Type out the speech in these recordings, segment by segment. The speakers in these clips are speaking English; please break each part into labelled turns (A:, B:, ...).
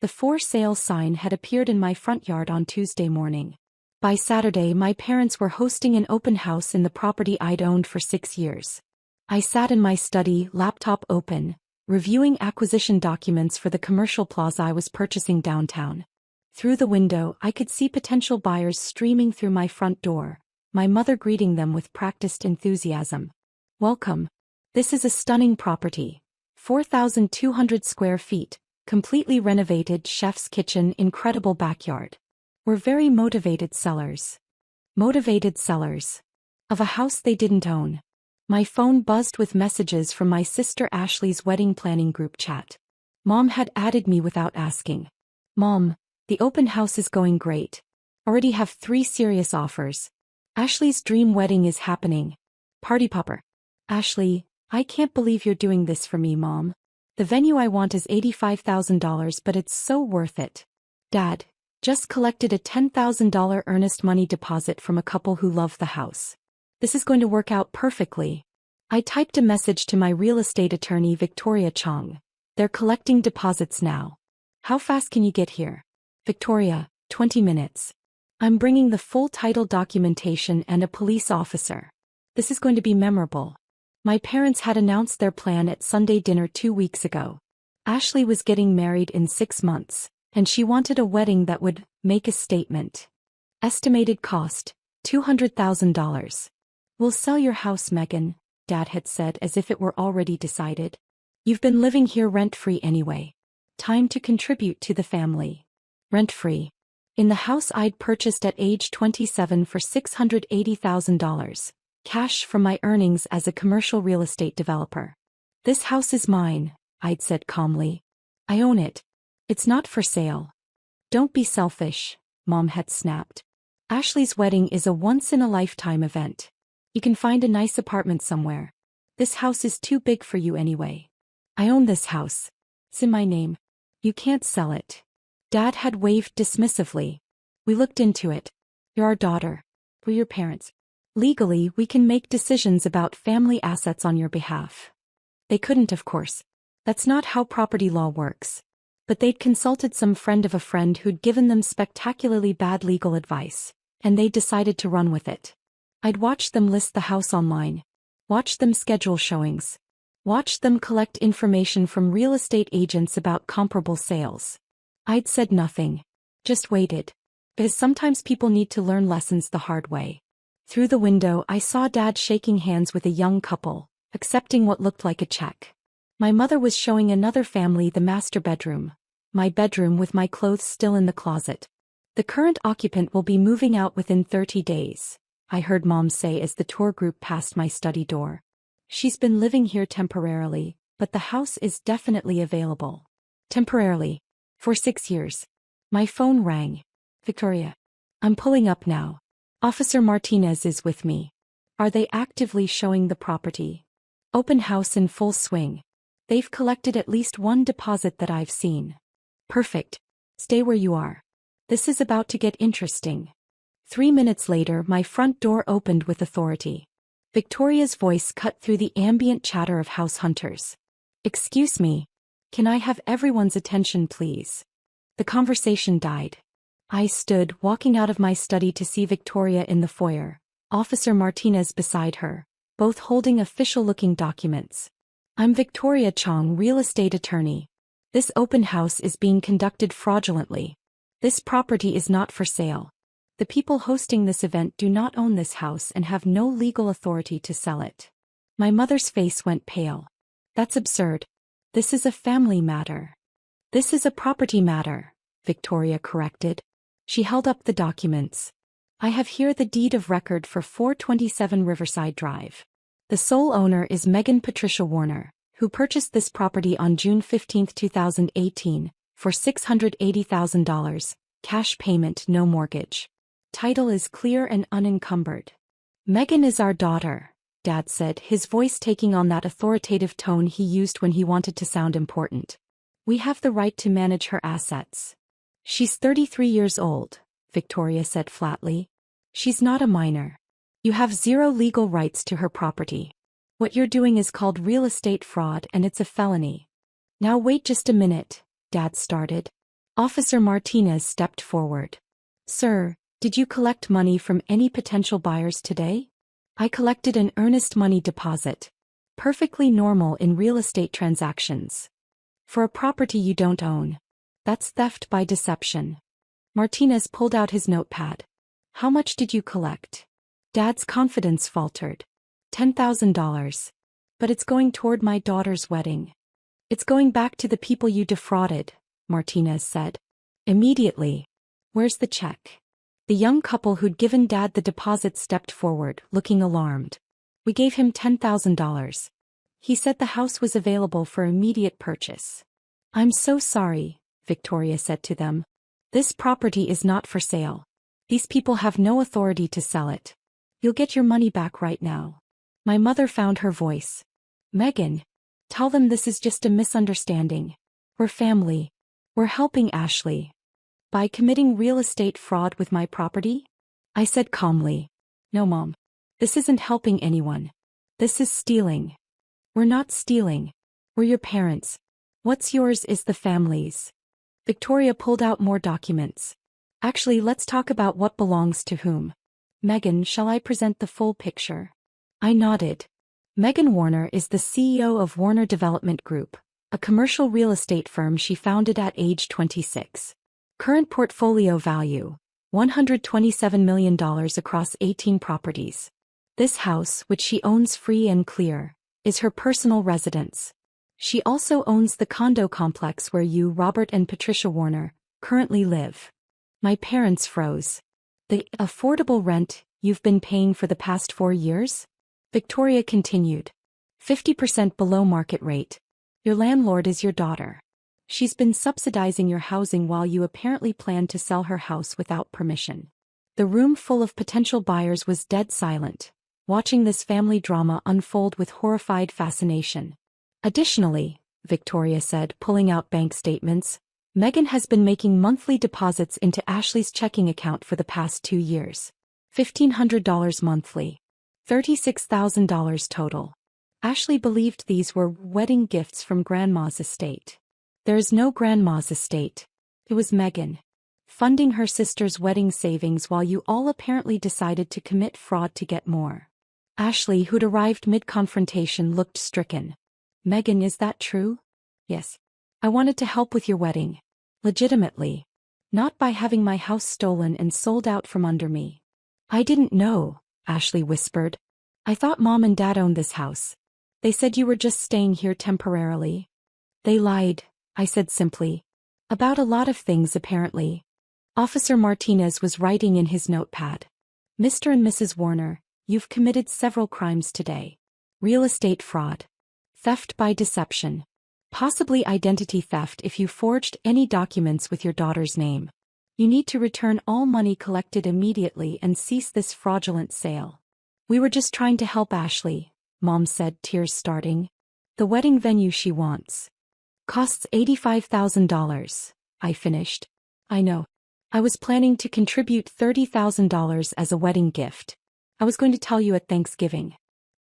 A: The for sale sign had appeared in my front yard on Tuesday morning. By Saturday, my parents were hosting an open house in the property I'd owned for 6 years. I sat in my study, laptop open, reviewing acquisition documents for the commercial plaza I was purchasing downtown. Through the window, I could see potential buyers streaming through my front door, my mother greeting them with practiced enthusiasm. "Welcome. This is a stunning property. 4,200 square feet, completely renovated chef's kitchen, incredible backyard. We're very motivated sellers." Motivated sellers. Of a house they didn't own. My phone buzzed with messages from my sister Ashley's wedding planning group chat. Mom had added me without asking. "Mom, the open house is going great. Already have 3 serious offers. Ashley's dream wedding is happening. Party popper. Ashley, I can't believe you're doing this for me, Mom. The venue I want is $85,000, but it's so worth it. Dad, just collected a $10,000 earnest money deposit from a couple who love the house. This is going to work out perfectly." I typed a message to my real estate attorney Victoria Chong. "They're collecting deposits now. How fast can you get here?" Victoria, 20 minutes. "I'm bringing the full title documentation and a police officer. This is going to be memorable." My parents had announced their plan at Sunday dinner 2 weeks ago. Ashley was getting married in 6 months, and she wanted a wedding that would make a statement. Estimated cost, $200,000. "We'll sell your house, Megan," Dad had said as if it were already decided. "You've been living here rent-free anyway. Time to contribute to the family." Rent-free. In the house I'd purchased at age 27 for $680,000. Cash from my earnings as a commercial real estate developer. "This house is mine," I'd said calmly. "I own it. It's not for sale." "Don't be selfish," Mom had snapped. "Ashley's wedding is a once-in-a-lifetime event. You can find a nice apartment somewhere. This house is too big for you anyway. I own this house. It's in my name. You can't sell it." Dad had waved dismissively. "We looked into it. You're our daughter. We're your parents. Legally, we can make decisions about family assets on your behalf." They couldn't, of course. That's not how property law works. But they'd consulted some friend of a friend who'd given them spectacularly bad legal advice, and they decided to run with it. I'd watched them list the house online. Watched them schedule showings. Watched them collect information from real estate agents about comparable sales. I'd said nothing. Just waited. Because sometimes people need to learn lessons the hard way. Through the window, I saw Dad shaking hands with a young couple, accepting what looked like a check. My mother was showing another family the master bedroom. My bedroom with my clothes still in the closet. "The current occupant will be moving out within 30 days, I heard Mom say as the tour group passed my study door. "She's been living here temporarily, but the house is definitely available." Temporarily. For 6 years. My phone rang. "Victoria. I'm pulling up now. Officer Martinez is with me. Are they actively showing the property?" "Open house in full swing. They've collected at least 1 deposit that I've seen." "Perfect. Stay where you are. This is about to get interesting." 3 minutes later, my front door opened with authority. Victoria's voice cut through the ambient chatter of house hunters. "Excuse me. Can I have everyone's attention, please?" The conversation died. I stood, walking out of my study to see Victoria in the foyer, Officer Martinez beside her, both holding official-looking documents. "I'm Victoria Chong, real estate attorney. This open house is being conducted fraudulently. This property is not for sale. The people hosting this event do not own this house and have no legal authority to sell it." My mother's face went pale. "That's absurd. This is a family matter." "This is a property matter," Victoria corrected. She held up the documents. "I have here the deed of record for 427 Riverside Drive. The sole owner is Megan Patricia Warner, who purchased this property on June 15, 2018, for $680,000, cash payment, no mortgage. Title is clear and unencumbered." "Megan is our daughter," Dad said, his voice taking on that authoritative tone he used when he wanted to sound important. "We have the right to manage her assets." "She's 33 years old," Victoria said flatly. "She's not a minor. You have 0 legal rights to her property. What you're doing is called real estate fraud and it's a felony." "Now wait just a minute," Dad started. Officer Martinez stepped forward. Sir, did you collect money from any potential buyers today? I collected an earnest money deposit. Perfectly normal in real estate transactions. For a property you don't own. That's theft by deception. Martinez pulled out his notepad. How much did you collect? Dad's confidence faltered. $10,000. But it's going toward my daughter's wedding. It's going back to the people you defrauded, Martinez said. Immediately. Where's the check? The young couple who'd given Dad the deposit stepped forward, looking alarmed. We gave him $10,000. He said the house was available for immediate purchase. I'm so sorry, Victoria said to them. This property is not for sale. These people have no authority to sell it. You'll get your money back right now. My mother found her voice. Megan, tell them this is just a misunderstanding. We're family. We're helping Ashley. By committing real estate fraud with my property? I said calmly. No, Mom. This isn't helping anyone. This is stealing. We're not stealing. We're your parents. What's yours is the family's. Victoria pulled out more documents. Actually, let's talk about what belongs to whom. Megan, shall I present the full picture? I nodded. Megan Warner is the CEO of Warner Development Group, a commercial real estate firm she founded at age 26. Current portfolio value, $127 million across 18 properties. This house, which she owns free and clear, is her personal residence. She also owns the condo complex where you, Robert and Patricia Warner, currently live. My parents froze. The affordable rent you've been paying for the past 4 years? Victoria continued. 50% below market rate. Your landlord is your daughter. She's been subsidizing your housing while you apparently plan to sell her house without permission. The room full of potential buyers was dead silent, watching this family drama unfold with horrified fascination. Additionally, Victoria said, pulling out bank statements, Megan has been making monthly deposits into Ashley's checking account for the past 2 years. $1,500 monthly. $36,000 total. Ashley believed these were wedding gifts from Grandma's estate. There is no Grandma's estate. It was Megan. Funding her sister's wedding savings while you all apparently decided to commit fraud to get more. Ashley, who'd arrived mid-confrontation, looked stricken. Megan, is that true? Yes. I wanted to help with your wedding. Legitimately. Not by having my house stolen and sold out from under me. I didn't know, Ashley whispered. I thought Mom and Dad owned this house. They said you were just staying here temporarily. They lied, I said simply. About a lot of things apparently. Officer Martinez was writing in his notepad. Mr. and Mrs. Warner, you've committed several crimes today. Real estate fraud. Theft by deception. Possibly identity theft if you forged any documents with your daughter's name. You need to return all money collected immediately and cease this fraudulent sale. We were just trying to help Ashley, Mom said, tears starting. The wedding venue she wants. Costs $85,000, I finished. I know. I was planning to contribute $30,000 as a wedding gift. I was going to tell you at Thanksgiving.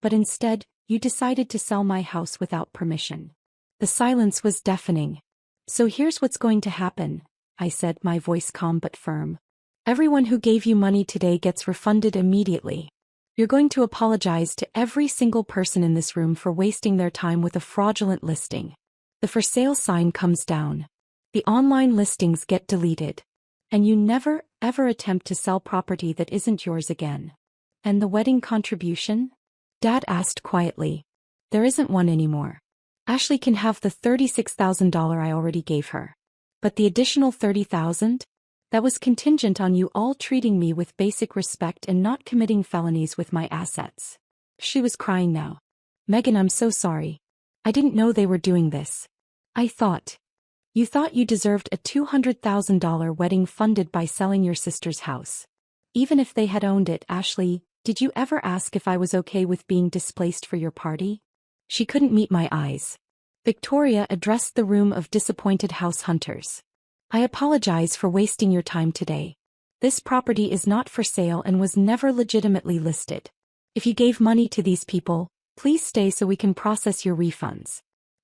A: But instead, you decided to sell my house without permission. The silence was deafening. So here's what's going to happen, I said, my voice calm but firm. Everyone who gave you money today gets refunded immediately. You're going to apologize to every single person in this room for wasting their time with a fraudulent listing. The for sale sign comes down. The online listings get deleted. And you never, ever attempt to sell property that isn't yours again. And the wedding contribution? Dad asked quietly. There isn't one anymore. Ashley can have the $36,000 I already gave her. But the additional $30,000? That was contingent on you all treating me with basic respect and not committing felonies with my assets. She was crying now. Megan, I'm so sorry. I didn't know they were doing this. I thought. You thought you deserved a $200,000 wedding funded by selling your sister's house. Even if they had owned it, Ashley, did you ever ask if I was okay with being displaced for your party? She couldn't meet my eyes. Victoria addressed the room of disappointed house hunters. I apologize for wasting your time today. This property is not for sale and was never legitimately listed. If you gave money to these people, please stay so we can process your refunds.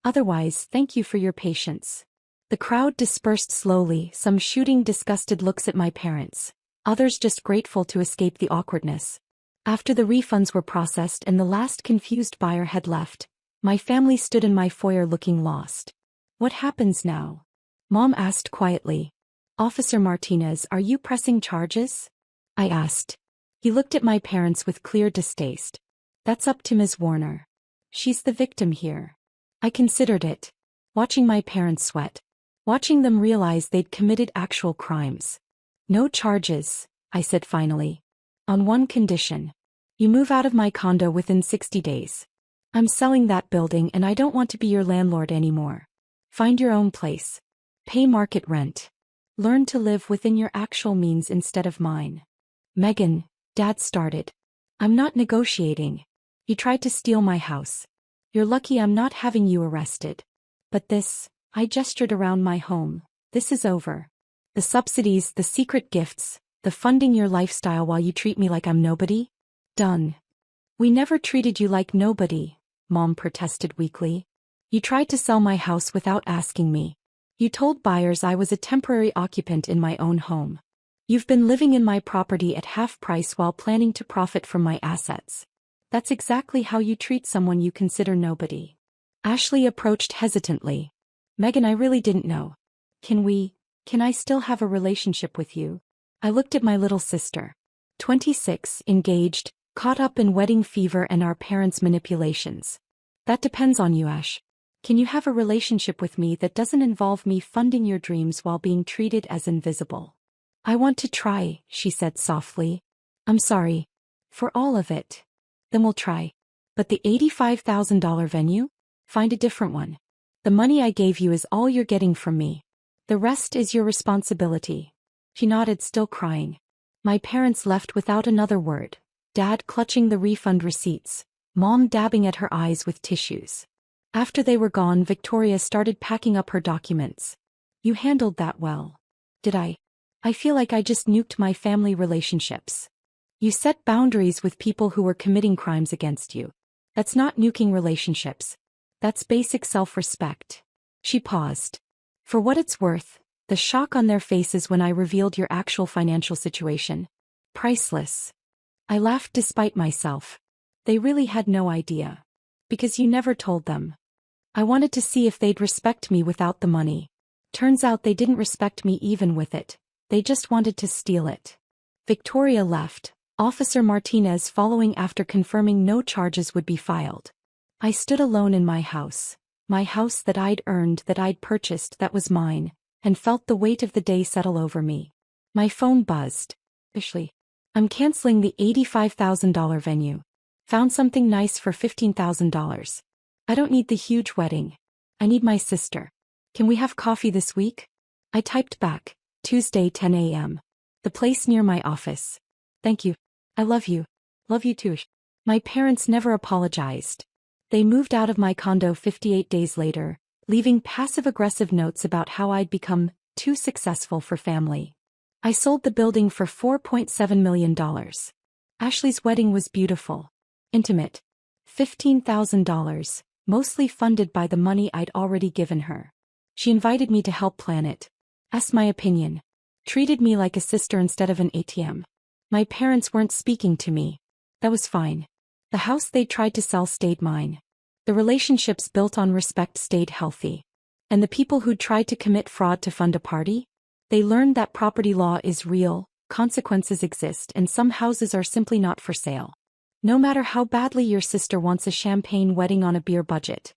A: Otherwise, thank you for your patience. The crowd dispersed slowly, some shooting disgusted looks at my parents, others just grateful to escape the awkwardness. After the refunds were processed and the last confused buyer had left, my family stood in my foyer looking lost. What happens now? Mom asked quietly. Officer Martinez, are you pressing charges? I asked. He looked at my parents with clear distaste. That's up to Ms. Warner. She's the victim here. I considered it. Watching my parents sweat. Watching them realize they'd committed actual crimes. No charges, I said finally. On one condition. You move out of my condo within 60 days. I'm selling that building and I don't want to be your landlord anymore. Find your own place. Pay market rent. Learn to live within your actual means instead of mine. Megan, Dad started. I'm not negotiating. You tried to steal my house. You're lucky I'm not having you arrested. But this, I gestured around my home, this is over. The subsidies, the secret gifts, the funding your lifestyle while you treat me like I'm nobody? Done. We never treated you like nobody, Mom protested weakly. You tried to sell my house without asking me. You told buyers I was a temporary occupant in my own home. You've been living in my property at half price while planning to profit from my assets. That's exactly how you treat someone you consider nobody. Ashley approached hesitantly. Megan, I really didn't know. Can I still have a relationship with you? I looked at my little sister. 26, engaged, caught up in wedding fever and our parents' manipulations. That depends on you, Ash. Can you have a relationship with me that doesn't involve me funding your dreams while being treated as invisible? I want to try, she said softly. I'm sorry. For all of it. Then we'll try. But the $85,000 venue? Find a different one. The money I gave you is all you're getting from me. The rest is your responsibility. She nodded, still crying. My parents left without another word. Dad clutching the refund receipts. Mom dabbing at her eyes with tissues. After they were gone, Victoria started packing up her documents. You handled that well. Did I? I feel like I just nuked my family relationships. You set boundaries with people who were committing crimes against you. That's not nuking relationships. That's basic self-respect. She paused. For what it's worth, the shock on their faces when I revealed your actual financial situation. Priceless. I laughed despite myself. They really had no idea. Because you never told them. I wanted to see if they'd respect me without the money. Turns out they didn't respect me even with it. They just wanted to steal it. Victoria left, Officer Martinez following after confirming no charges would be filed. I stood alone in my house that I'd earned, that I'd purchased, that was mine, and felt the weight of the day settle over me. My phone buzzed. Ashley. I'm canceling the $85,000 venue. Found something nice for $15,000. I don't need the huge wedding. I need my sister. Can we have coffee this week? I typed back, Tuesday 10 a.m. The place near my office. Thank you. I love you. Love you too. My parents never apologized. They moved out of my condo 58 days later, leaving passive-aggressive notes about how I'd become too successful for family. I sold the building for $4.7 million. Ashley's wedding was beautiful. Intimate. $15,000, mostly funded by the money I'd already given her. She invited me to help plan it. Asked my opinion. Treated me like a sister instead of an ATM. My parents weren't speaking to me. That was fine. The house they tried to sell stayed mine. The relationships built on respect stayed healthy. And the people who'd tried to commit fraud to fund a party? They learned that property law is real, consequences exist, and some houses are simply not for sale. No matter how badly your sister wants a champagne wedding on a beer budget,